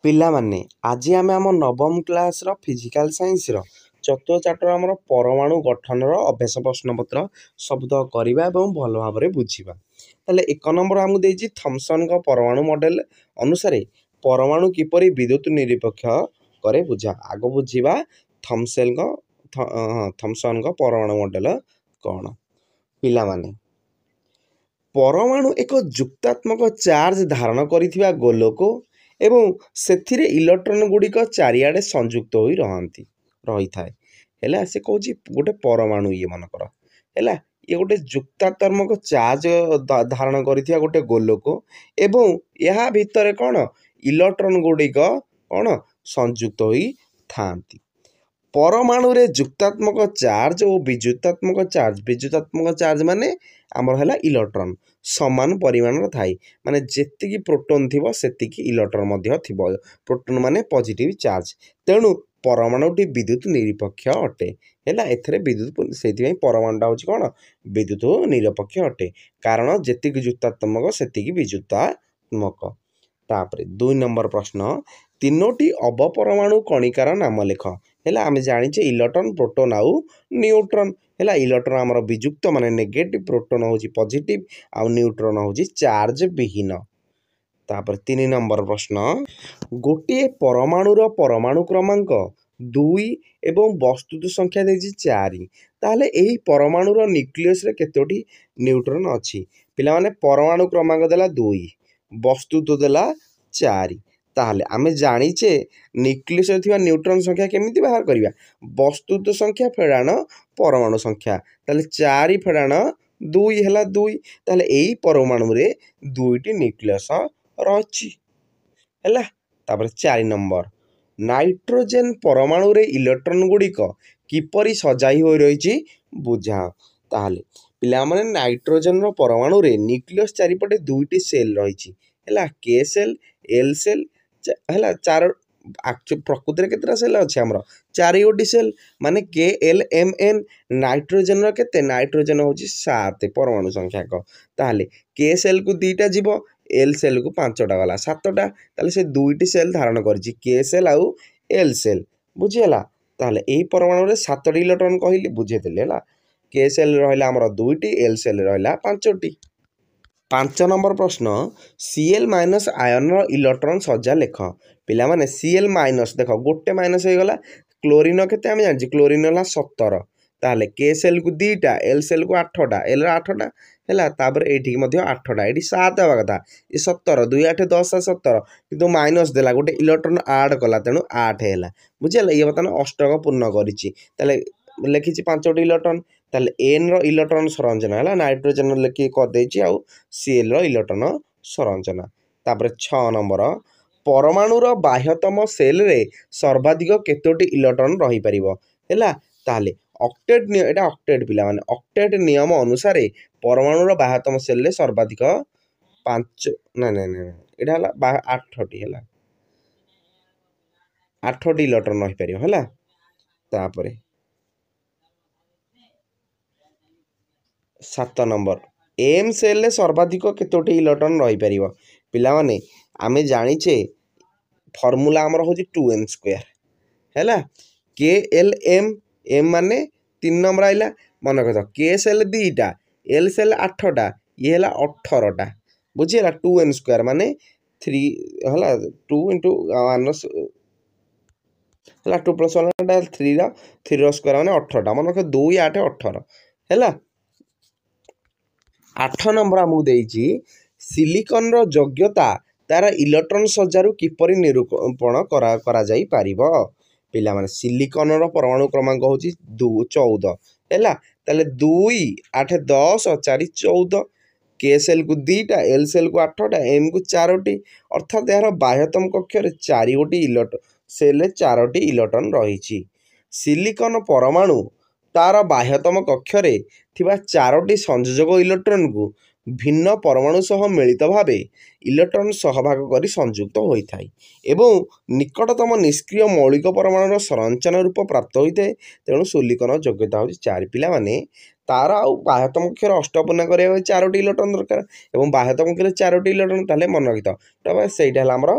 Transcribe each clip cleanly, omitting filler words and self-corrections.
ପିଲାମାନେ ଆଜି ଆମେ ଆମ ନବମ କ୍ଲାସ୍ର ଫିଜିକାଲ୍ ସାଇନ୍ସର ଚତୁର୍ଥ ଚାପ୍ଟର ଆମର ପରମାଣୁ ଗଠନର ଅଭ୍ୟାସ ପ୍ରଶ୍ନପତ୍ର ସବୁତକ କରିବା ଏବଂ ଭଲ ଭାବରେ ବୁଝିବା। ତାହେଲେ 1 ନମ୍ବର ଆମକୁ ଦେଇଛି ଥମ୍ପସନ୍ଙ୍କ ପରମାଣୁ ମଡେଲ ଅନୁସାରେ ପରମାଣୁ କିପରି ବିଦ୍ୟୁତ ନିରପେକ୍ଷ କରେ ବୁଝା। ଆଗ ବୁଝିବା ଥମ୍ପସନ୍ଙ୍କ ପରମାଣୁ ମଡେଲ କ'ଣ। ପିଲାମାନେ ପରମାଣୁ ଏକ ଯୁକ୍ତାତ୍ମକ ଚାର୍ଜ ଧାରଣ କରିଥିବା ଗୋଲକ ଏବଂ ସେଥିରେ ଇଲେକ୍ଟ୍ରନ୍ ଗୁଡ଼ିକ ଚାରିଆଡ଼େ ସଂଯୁକ୍ତ ହୋଇ ରହିଥାଏ। ହେଲା ସେ କହୁଛି ଗୋଟେ ପରମାଣୁ ଇଏ ମନେକର ହେଲା ଇଏ ଗୋଟେ ଯୁକ୍ତାତ୍ମକ ଚାର୍ଜ ଧାରଣ କରିଥିବା ଗୋଟେ ଗୋଲକ ଏବଂ ଏହା ଭିତରେ କ'ଣ ଇଲେକ୍ଟ୍ରନ୍ ଗୁଡ଼ିକ କ'ଣ ସଂଯୁକ୍ତ ହୋଇଥାନ୍ତି। ପରମାଣୁରେ ଯୁକ୍ତାତ୍ମକ ଚାର୍ଜ ଓ ବିଯୁକ୍ତାତ୍ମକ ଚାର୍ଜ ମାନେ ଆମର ହେଲା ଇଲେକ୍ଟ୍ରନ୍ ସମାନ ପରିମାଣର ଥାଏ। ମାନେ ଯେତିକି ପ୍ରୋଟନ୍ ଥିବ ସେତିକି ଇଲେକ୍ଟ୍ରନ୍ ମଧ୍ୟ ଥିବ। ପ୍ରୋଟନ୍ ମାନେ ପଜିଟିଭ୍ ଚାର୍ଜ। ତେଣୁ ପରମାଣୁଟି ବିଦ୍ୟୁତ ନିରପେକ୍ଷ ଅଟେ। ହେଲା ଏଥିରେ ବିଦ୍ୟୁତ ସେଇଥିପାଇଁ ପରମାଣୁଟା ହେଉଛି କ'ଣ ବିଦ୍ୟୁତ ନିରପେକ୍ଷ ଅଟେ। କାରଣ ଯେତିକି ଯୁକ୍ତାତ୍ମକ ସେତିକି ବିଯୁକ୍ତାତ୍ମକ। ତାପରେ 2 ନମ୍ବର ପ୍ରଶ୍ନ 3ଟି ଅବପରମାଣୁ କଣିକାର ନାମ ଲେଖ। ହେଲା ଆମେ ଜାଣିଛେ ଇଲେକ୍ଟ୍ରନ୍ ପ୍ରୋଟନ୍ ଆଉ ନ୍ୟୁଟ୍ରନ୍। ହେଲା ଇଲେକ୍ଟ୍ରନ୍ ଆମର ବିଯୁକ୍ତ ମାନେ ନେଗେଟିଭ୍, ପ୍ରୋଟନ୍ ହେଉଛି ପଜିଟିଭ୍ ଆଉ ନ୍ୟୁଟ୍ରନ୍ ହେଉଛି ଚାର୍ଜ ବିହୀନ। ତାପରେ 3 ନମ୍ବର ପ୍ରଶ୍ନ ଗୋଟିଏ ପରମାଣୁର ପରମାଣୁ କ୍ରମାଙ୍କ 2 ଏବଂ ବସ୍ତୁତ ସଂଖ୍ୟା ଦେଇଛି 4। ତାହେଲେ ଏହି ପରମାଣୁର ନ୍ୟୁକ୍ଲିୟସରେ କେତୋଟି ନ୍ୟୁଟ୍ରନ୍ ଅଛି। ପିଲାମାନେ ପରମାଣୁ କ୍ରମାଙ୍କ ଦେଲା 2, ବସ୍ତୁତ ଦେଲା 4। ତାହେଲେ ଆମେ ଜାଣିଛେ ନ୍ୟୁକ୍ଲିୟସରେ ଥିବା ନ୍ୟୁଟ୍ରନ୍ ସଂଖ୍ୟା କେମିତି ବାହାର କରିବା। ବସ୍ତୁତ ସଂଖ୍ୟା ଫେଡ଼ାଣ ପରମାଣୁ ସଂଖ୍ୟା। ତାହେଲେ 4 ଫେଡ଼ାଣ 2 ହେଲା 2। ତାହେଲେ ଏଇ ପରମାଣୁରେ 2ଟି ନ୍ୟୁକ୍ଲିୟସ ରହିଛି। ହେଲା ତାପରେ 4 ନମ୍ବର ନାଇଟ୍ରୋଜେନ୍ ପରମାଣୁରେ ଇଲେକ୍ଟ୍ରନ୍ ଗୁଡ଼ିକ କିପରି ସଜାଇ ହୋଇ ରହିଛି ବୁଝାଅ। ତାହେଲେ ପିଲାମାନେ ନାଇଟ୍ରୋଜେନ୍ର ପରମାଣୁରେ ନ୍ୟୁକ୍ଲିୟସ୍ ଚାରିପଟେ 2ଟି ସେଲ୍ ରହିଛି। ହେଲା କେ ସେଲ୍, ଏଲ୍ ସେଲ୍ ହେଲା ପ୍ରକୃତିରେ କେତେଟା ସେଲ୍ ଅଛି ଆମର 4ଗୋଟି ସେଲ୍ ମାନେ କେ ଏଲ୍ ଏମ୍ ଏନ୍। ନାଇଟ୍ରୋଜେନ୍ର କେତେ ନାଇଟ୍ରୋଜେନ୍ ହେଉଛି 7 ପରମାଣୁ ସଂଖ୍ୟାକ। ତାହେଲେ କେ ସେଲ୍କୁ 2ଟା ଯିବ, ଏଲ୍ ସେଲ୍କୁ 5ଟା ଗଲା 7ଟା। ତାହେଲେ ସେ 2ଟି ସେଲ୍ ଧାରଣ କରିଛି କେ ସେଲ୍ ଆଉ ଏଲ୍ ସେଲ୍ ବୁଝିହେଲା। ତାହେଲେ ଏହି ପରମାଣୁରେ 7ଟି ଇଲେକ୍ଟ୍ରନ୍ କହିଲି ବୁଝେଇଦେଲି। ହେଲା କେ ସେଲ୍ ରହିଲା ଆମର 2ଟି, ଏଲ୍ ସେଲ୍ ରହିଲା 5ଟି। 5 ନମ୍ବର ପ୍ରଶ୍ନ Cl- ଆୟନର ଇଲେକ୍ଟ୍ରନ୍ ସଜ୍ଜା ଲେଖ। ପିଲାମାନେ Cl- ଦେଖ ଗୋଟେ ମାଇନସ୍ ହେଇଗଲା। କ୍ଲୋରିନ କେତେ ଆମେ ଜାଣିଛେ କ୍ଲୋରିନ ହେଲା 17। ତାହେଲେ କେ ସେଲ୍କୁ 2ଟା, ଏଲ୍ ସେଲ୍କୁ 8ଟା, ଏଲ୍ର 8ଟା ହେଲା। ତାପରେ ଏଇଠିକି ମଧ୍ୟ 8ଟା, ଏଇଠି 7 ହେବା କଥା। ଏ 17 2 8 10 17 କିନ୍ତୁ ମାଇନସ୍ ଦେଲା ଗୋଟେ ଇଲେକ୍ଟ୍ରନ୍ ଆଡ଼୍ କଲା ତେଣୁ 8 ହେଲା ବୁଝିହେଲା। ଇଏ ବର୍ତ୍ତମାନ ଅଷ୍ଟକ ପୂର୍ଣ୍ଣ କରିଛି। ତାହେଲେ ଲେଖିଛି 5ଟି ଇଲେକ୍ଟ୍ରନ୍। ତାହେଲେ ଏନ୍ର ଇଲେକ୍ଟ୍ରନ୍ ସଂରଚନା ହେଲା ନାଇଟ୍ରୋଜେନ୍ ଲେଖିକି କରିଦେଇଛି ଆଉ Clର ଇଲେକ୍ଟ୍ରନ୍ ସଂରଚନା। ତାପରେ 6 ନମ୍ବର ପରମାଣୁର ବାହ୍ୟତମ ସେଲ୍ରେ ସର୍ବାଧିକ କେତୋଟି ଇଲେକ୍ଟ୍ରନ୍ ରହିପାରିବ। ହେଲା ତାହେଲେ ଏଇଟା ଅକ୍ଟେଟ୍ ପିଲାମାନେ ଅକ୍ଟେଟ୍ ନିୟମ ଅନୁସାରେ ପରମାଣୁର ବାହ୍ୟତମ ସେଲ୍ରେ ସର୍ବାଧିକ 5 ଏଇଟା ହେଲା 8ଟି ହେଲା 8ଟି ଇଲେକ୍ଟ୍ରନ୍ ରହିପାରିବ। ହେଲା ତାପରେ 7 ନମ୍ବର ଏମ୍ ସେଲ୍ରେ ସର୍ବାଧିକ କେତୋଟି ଇଲେକ୍ଟ୍ରନ୍ ରହିପାରିବ। ପିଲାମାନେ ଆମେ ଜାଣିଛେ ଫର୍ମୁଲା ଆମର ହେଉଛି 2n²। ହେଲା କେ ଏଲ୍ ଏମ୍ ଏମ୍ ମାନେ 3 ନମ୍ବର ଆଇଲା ମନେ ରଖ। କେ ସେଲ୍ 2ଟା, ଏଲ୍ ସେଲ୍ 8ଟା, ଇଏ ହେଲା 18ଟା ବୁଝିହେଲା। 2n² ମାନେ 3 ହେଲା 2 × 1 ହେଲା 2 + 1 3ର ସ୍କୋୟାର ମାନେ 18ଟା ମନେ ରଖ 2 8 18 ହେଲା। 8 ନମ୍ବର ଆମକୁ ଦେଇଛି ସିଲିକନ୍ର ଯୋଗ୍ୟତା ତାର ଇଲେକ୍ଟ୍ରନ୍ ସଜ୍ଜାରୁ କିପରି ନିରୂପଣ କରାଯାଇପାରିବ। ପିଲାମାନେ ସିଲିକନ୍ର ପରମାଣୁ କ୍ରମାଙ୍କ ହେଉଛି 14। ହେଲା ତାହେଲେ 2 8 10 4 14। କେ ସେଲ୍କୁ 2ଟା, ଏଲ୍ ସେଲ୍କୁ 8ଟା, ଏମ୍କୁ 4ଟି ଅର୍ଥାତ୍ ଏହାର ବାହ୍ୟତମ କକ୍ଷରେ 4ଗୋଟି ସେଲ୍ରେ 4ଟି ଇଲେକ୍ଟ୍ରନ୍ ରହିଛି। ସିଲିକନ୍ ପରମାଣୁ ତାର ବାହ୍ୟତମ କକ୍ଷରେ ଥିବା 4ଟି ସଂଯୋଜକ ଇଲେକ୍ଟ୍ରନ୍କୁ ଭିନ୍ନ ପରମାଣୁ ସହ ମିଳିତ ଭାବେ ଇଲେକ୍ଟ୍ରନ୍ ସହଭାଗ କରି ସଂଯୁକ୍ତ ହୋଇଥାଏ ଏବଂ ନିକଟତମ ନିଷ୍କ୍ରିୟ ମୌଳିକ ପରମାଣୁର ସଂରଚନା ରୂପ ପ୍ରାପ୍ତ ହୋଇଥାଏ। ତେଣୁ ସିଲିକନ୍ର ଯୋଗ୍ୟତା ହେଉଛି 4। ପିଲାମାନେ ତାର ଆଉ ବାହ୍ୟତମ କକ୍ଷରେ ଅଷ୍ଟପୂର୍ଣ୍ଣା କରିବା ପାଇଁ 4ଟି ଇଲେକ୍ଟ୍ରନ୍ ଦରକାର ଏବଂ ବାହ୍ୟତମ କକ୍ଷରେ 4ଟି ଇଲେକ୍ଟ୍ରନ୍। ତାହେଲେ ମନେ ରଖିଥାଅ ସେଇଟା ହେଲା ଆମର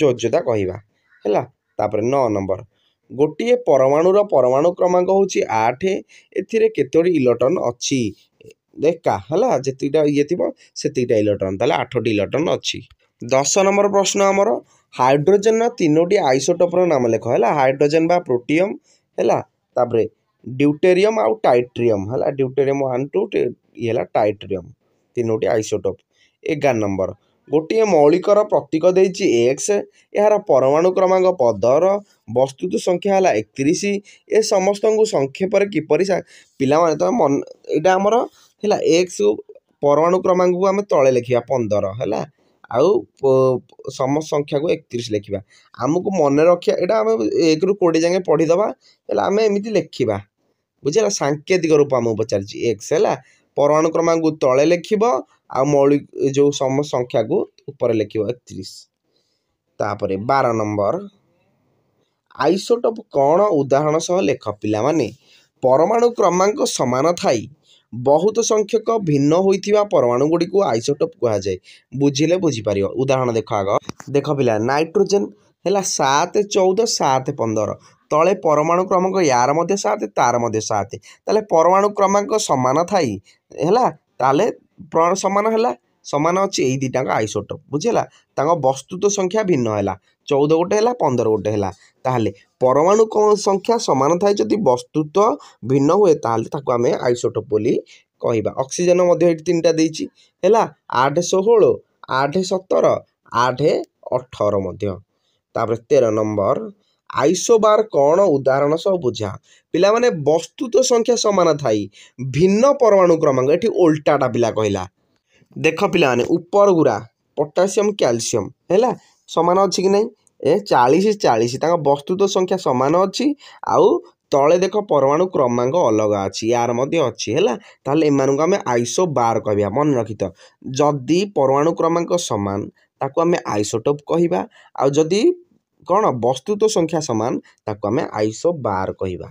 ଯୋଜ୍ୟତା କହିବା। ହେଲା। ତାପରେ 9 नंबर गोटे परमाणुर परमाणु क्रमांक होची 8 एथिरे केतोटी इलेक्ट्रॉन अछि देखा हला जेतिटा ये थिबो सेतिटा इलेक्ट्रॉन ताले 8टी इलेक्ट्रॉन अछि। 10 नंबर प्रश्न हमर हाइड्रोजन तीनोटी आइसोटोप रो नाम लेख हला हाइड्रोजन बा प्रोटियम हला तापरे ड्यूटेरियम आउ टाइट्रियम हला ड्यूटेरियम 1 2 ये हला टाइट्रियम तीनोटी आइसोटोप। 11 नंबर गोटे मौलिकर प्रतीक देछि x यार परमाणु क्रमांक 15 वस्तुत संख्या हला 31 ए समस्त को संक्षेप रे किपरि पिला माने तो मन एटा हमर हला x परमाणु क्रमांक को हमें तळे लिखिया 15 हला आउ समस्त संख्या को 31 लिखिबा हमकु मन रखिया एटा हम 1 रु 20 जाके पढी दबा हला हमें एमिति लिखिबा बुझिला सांकेतिक रूप हम पचारछि x हला परमाणु क्रमांक को तळे लिखिबो आ मौलिक जो समस्त संख्या को ऊपर लिखिबो 31। तापरे 12 नंबर आइसोटोप कौन उदाहरण सह लेख पिला माने परमाणु क्रमांक समान थाई बहुत संख्यक भिन्न होइथिबा परमाणु गुडी को आइसोटोप कहा जाय बुझिले बुझी पारियो उदाहरण देख आग देख पिला नाइट्रोजन हैला 7 14 7 15 तले परमाणु क्रमांक यार मध्ये 7 तार मध्ये 7 ताले परमाणु क्रमांक समान थाई हैला ताले समान हैला समान अछि एई दिटा आइसोटोप बुझिला तांग वस्तुत संख्या भिन्न हैला 14 गोटे हैला 15 गोटे हैला ताहले परमाणु संख्या समान थाई जदि वस्तुत भिन्न हुए ताहले ताको आमे आइसोटोप बोली कहिबा। ऑक्सीजन मध्ये एठी तीनटा देइछि हैला 8 16 8 17 8 18 मध्ये। तापर 13 नंबर आइसोबार कौन उदाहरण सब बुझा पिला माने वस्तुत संख्या समान थाई भिन्न परमाणु क्रमांक एठी उल्टाटा पिला कहला देख पिला माने ऊपर गुरा पोटासियम कैल्शियम हैला समान अछि कि नै ए 40 40 ताका वस्तुत संख्या समान अछि आउ तळे देख परमाणु क्रमांक अलग अछि यार मध्ये अछि हैला ताले एमानु को हमें आइसो बार कहबिया मन रखित जदी परमाणु क्रमांक समान ताको हमें आइसोटोप कहिबा आ जदी कोन वस्तुत संख्या समान ताको हमें आइसो बार कहिबा।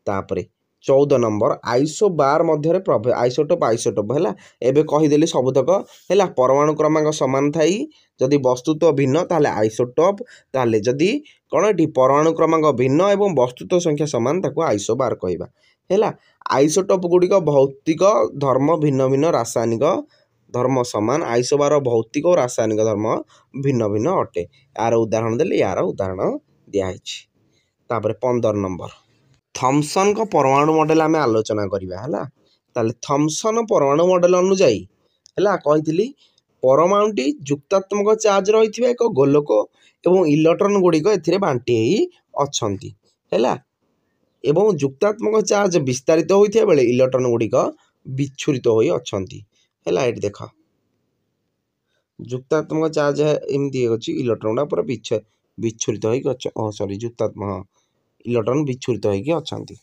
तापरे 14 नंबर आइसो बार मध्यरे प्रभेद आइसोटोप आइसोटोप हैला एबे कहि देली सबतक हैला परमाणु क्रमांक समान थाई जदी वस्तुत भिन्न ताले आइसोटोप ताले जदी कोन एठी परमाणु क्रमांक भिन्न एवं वस्तुत संख्या समान ताको आइसो बार कहिबा हैला। आइसोटोप गुडी को भौतिक धर्म भिन्न भिन्न रासायनिक धर्म समान आइसोबार भौतिक और रासायनिक धर्म भिन्न भिन्न अटे यार उदाहरण देले यार उदाहरण दिया हिछि। तापरे 15 नंबर थॉमसन को परमाणु मॉडल आमे आलोचना करिबा हैला ताले थॉमसन परमाणु मॉडल अनुसार हैला कहितली परमाणुटी जुक्तात्मक चार्ज रहिथिबा एक गोलक एवं इलेक्ट्रॉन गुडी को एथिरे बांटी हेई अछंती हैला एवं जुक्तात्मक चार्ज विस्तारित होइथिया बेले इलेक्ट्रॉन गुडी को विच्छुरित होई अछंती हैला एठी देखा जुक्तात्मक चार्ज एमदी अछि इलेक्ट्रॉन पूरा विच्छुरित होई सॉरी जुक्तात्मक इलेक्ट्रॉन विच्छुरित होई अछंती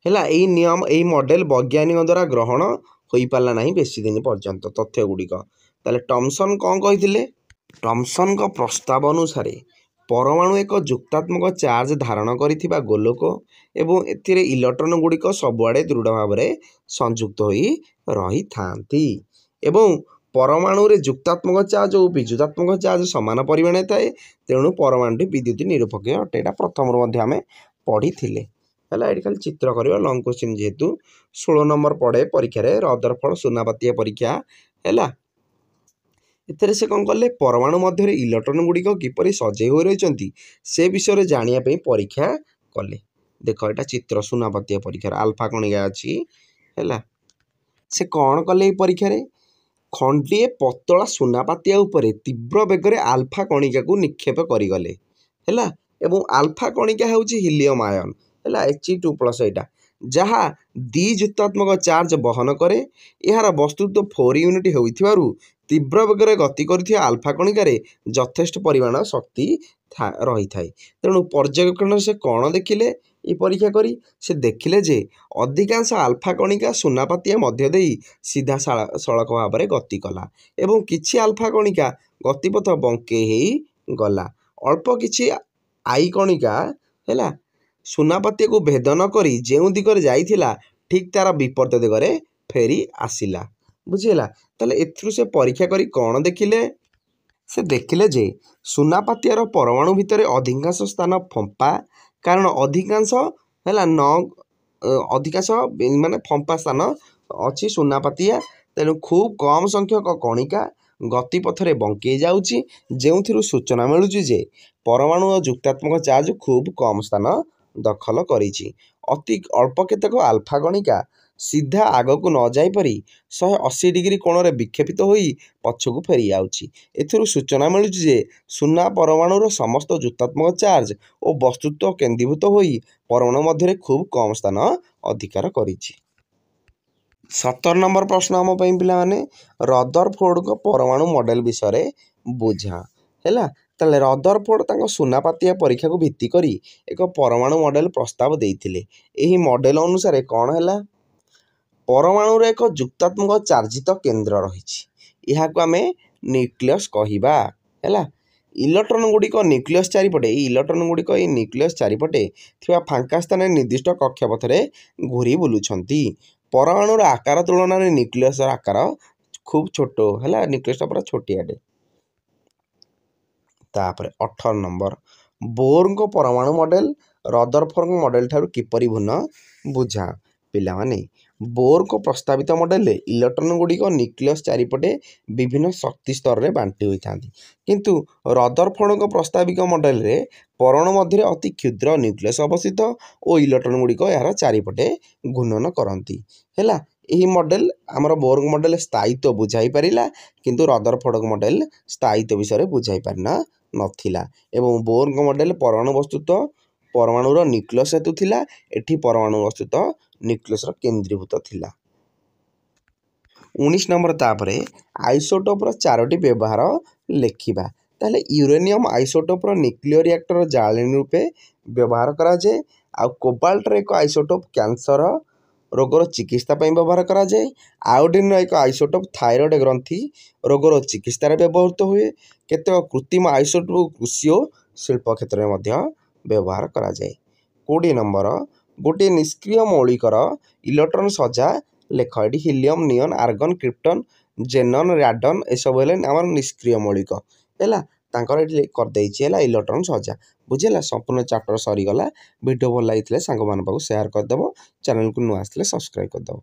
हैला एई नियम एई मॉडल वैज्ञानिक द्वारा ग्रहण होई पाला नाही बेसी दिन पर्यंत तथ्य गुडी को ताले टॉमसन कोन कहिथिले टॉमसन को प्रस्ताव अनुसार परमाणु एक जुक्तात्मक चार्ज धारण करिथिबा गोलक एवं एथिरे इलेक्ट्रॉन गुडी को सबुआडे दृढ़ भाव रे संयुक्त होई रही थांती एवं परमाणु रे जुक्तात्मक चार्ज और विजुतात्मक चार्ज समान परिमाण थाए तेणु परमाणु विद्युत निरपेक्ष अटे एटा प्रथम रो मध्ये हमें पढ़ी थिले हैला एठी खाली चित्र करियो लॉन्ग क्वेश्चन जेहेतु 16 नंबर पड़े परीक्षा रे रदरफोर्ड सुनापातिया परीक्षा हैला एथरे से कोन करले परमाणु मध्य रे इलेक्ट्रॉन गुडी को किपरि सजै होई रहिचंती से विषय रे जानिया पे परीक्षा करले देखो एटा चित्र सुनापातिया परीक्षा अल्फा कणिका अछि हैला से कोन करले परीक्षा रे खंडे पतला सुनापातिया ऊपर तीव्र बेगरे आल्फा कणिका को निक्षेप करि गले हैला एवं आल्फा कणिका हेउची हीलियम आयन हैला He2+ एटा जहा द्विजुक्तात्मक चार्ज वहन करे यार वस्तुतः 4 यूनिट होइथिबारु तीव्र बेगरे गति करिथिया आल्फा कणिका रे यथेष्ट परिमाण शक्ति रही थाई तेणु पर्यवेक्षण से कोन देखिले ई परीक्षा करी से देखिले जे अधिकांश आल्फा कणिका सुनापातिया मध्य देई सीधा सड़क भाव में गति कला एवं किछि आल्फा कणिका गतिपथ बंके हेई गला अल्प किछि आई कणिका हैला सुनापातिया को भेद न करी जेउ दिगरे जाइथिला ठीक तार विपरीत दिगरे फेरी आसिला बुझिला ताले एथरु से परीक्षा करी कोन देखिले से देखिले जे सुनापातियार परमाणु भितर अधिकांश स्थान फंपा कारण अधिकांश है न अधिकांश माने फंपा स्थान अच्छी सुनापातिया तेणु खूब कम संख्यक कणिका गतिपथरे बंकई जाऊँगी जो सूचना मिलूँ जे परमाणु और जुक्तात्मक चार्ज खूब कम स्थान दखल करिछि। अति अल्प केतक आल्फा कणिका सीधा आगक न जापरि 180 डिग्री कोण रे विक्षेपित होई पछकु फेरी आउछि। एथिरु सूचना मिलूँ जे सुना परमाणुर समस्त जुक्तात्मक चार्ज और वस्तुत्व केन्द्रीभूत होई परमाणु मध्य खूब कम स्थान अधिकार करिछि। 17 नंबर प्रश्न आम पिला माने रदरफोर्ड को परमाणु मॉडल विषय बुझा है। ताले रदरफोर्ड तांको सुनापातिया परीक्षा को भित्ति करी एक परमाणु मॉडल प्रस्ताव देइथिले। एही मॉडल अनुसार कौन है परमाणु एक जुक्तात्मक चार्जित केन्द्र रही आम न्यूक्लियस कहवा है। इलेक्ट्रॉन गुड़िक न्यूक्लियस चारिपटे इलेक्ट्रॉन गुड़िक न्यूक्लियस चारिपटे थिबा फांका स्थान निर्दिष्ट कक्षपथरे घूरी बुलुछंती। परमाणुर आकार तुलन में न्यूक्लियस आकार खूब छोट है न्यूक्लियस पूरा छोटियाटे। तापर 18 नंबर बोर को परमाणु मॉडल रदरफोर्ड मॉडल ठारू किपरि भिन्न बुझा पिला माने बोर को प्रस्तावित मॉडल इलेक्ट्रॉन गुड़िक न्यूक्लियस चारिपटे विभिन्न शक्ति स्तर में बांटी होता किंतु रदरफोर्ड को प्रस्तावित मॉडल रे परमाणु मध्य अति क्षुद्र न्यूक्लियस अवस्थित और इलेक्ट्रॉन गुड़िक यार चारिपटे घूर्णन करती है। यही मॉडल आमर बोर मॉडल स्थायित्व बुझाई पारिला किंतु रदरफोर्ड मॉडल स्थायित्व विषय बुझाई पारिना नथिला एवं बोर मॉडल परमाणु वस्तुत्व परमाणुर न्यूक्लियस हेतु थिला एठी परमाणु वस्तुत्व न्यूक्लियस केन्द्रीभूत थिला। 19 नंबर तापरे आइसोटोपर चारोटी व्यवहार लेखिबा ताले यूरेनियम आइसोटोपर न्यूक्लियर रिएक्टर जाळेनी रूपे व्यवहार करा जाए आ कोबाल्टर एक आइसोटोप कैंसर रोगर चिकित्सा व्यवहार करा जाए। आयोडीन एक आइसोटोप थायरॉइड ग्रंथि रोगर चिकित्सार व्यवहृत हुए। केतेक कृत्रिम आइसोटोप कृषि और शिल्प क्षेत्र में व्यवहार करा जाए। 20 नंबर गोटे निष्क्रिय मौलिकर इलेक्ट्रॉन सजा लेख ये हिलियम नियन आर्गन क्रिप्टन जेनन रैडन एसबू आम निष्क्रिय मौलिक है करदे इलेक्ट्रॉन सजा बुझेगा। संपूर्ण चैप्टर सरीगला। वीडियो भल लगी सांग मान पाक शेयर करदेव। चैनल को नुआ आसले सब्सक्राइब करदेव।